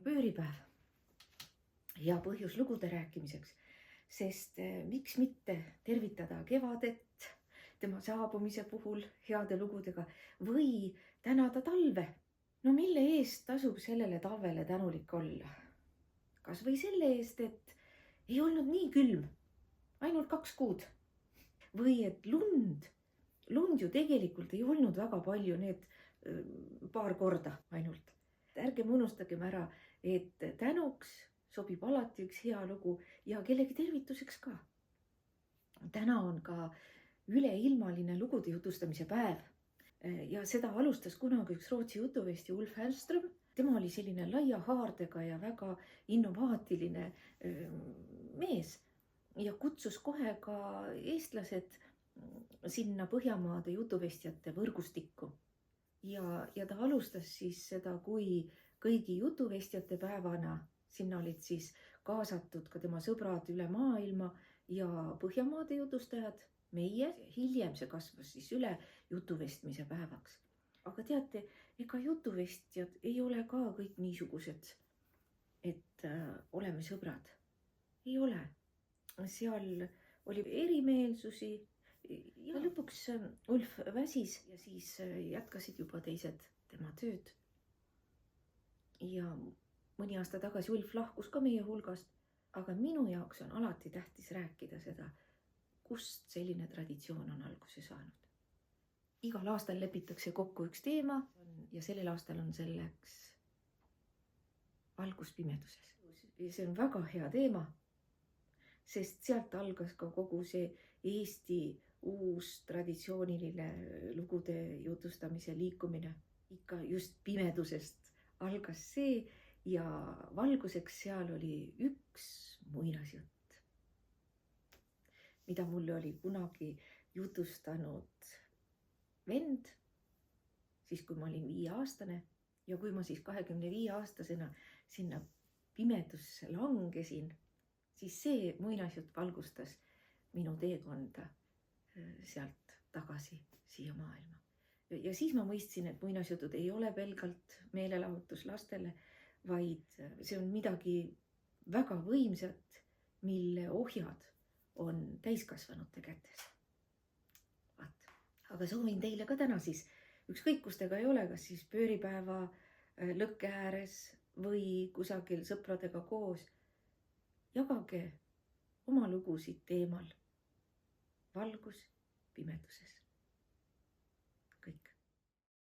ju pööripäev. Hea põhjus lugude rääkimiseks, sest miks mitte tervitada kevadet tema saabumise puhul heade lugudega või tänada talve. No mille eest tasub sellele talvele tänulik olla? Kas või selle eest, et ei olnud nii külm, ainult 2 kuud. Või et lund ju tegelikult ei olnud väga palju, need paar korda ainult. Ärgem unustagem ära, et tänuks sobib alati üks hea lugu ja kellegi tervituseks ka. Täna on ka üleilmaline lugude jutustamise päev. Ja seda alustas kunagi üks Rootsi jutuvestja Ulf Hellström. Tema oli selline laia haardega ja väga innovaatiline mees ja kutsus kohe ka eestlased sinna Põhjamaade jutuvestjate võrgustikku. Ja ta alustas siis seda kui kõigi jutuvestjate päevana. Sinna olid siis kaasatud ka tema sõbrad üle maailma ja Põhjamaade jutustajad. Meie hiljem see kasvas siis üle jutuvestmise päevaks. Aga teate, ega jutuvestjad ei ole ka kõik niisugused, et oleme sõbrad. Ei ole. Seal oli erimeelsusi ja lõpuks Ulf väsis ja siis jätkasid juba teised tema tööd. Ja mõni aasta tagasi Ulf lahkus ka meie hulgast, aga minu jaoks on alati tähtis rääkida seda, kust selline traditsioon on alguse saanud. Igal aastal lepitakse kokku üks teema ja sellel aastal on selleks algus pimeduses. Ja see on väga hea teema, sest sealt algas ka kogu see Eesti uus traditsiooniline lugude jutustamise liikumine. Ikka just pimedusest algas see ja valguseks seal oli üks muinasjutt, mida mulle oli kunagi jutustanud vend, siis kui ma olin 5-aastane ja kui ma siis 25-aastasena sinna pimedusse langesin, siis see muinasjutt valgustas minu teekonda sealt tagasi siia maailma. Ja siis ma mõistsin, et muinasjutud ei ole pelgalt meelelahutus lastele, vaid see on midagi väga võimsat, mille ohjad on täiskasvanute kätes. Aga soovin teile ka täna siis, ükskõik kus te ka ei ole, kas siis pööripäeva lõkke ääres või kusagil sõpradega koos, jagage oma lugusid teemal valgus pimeduses.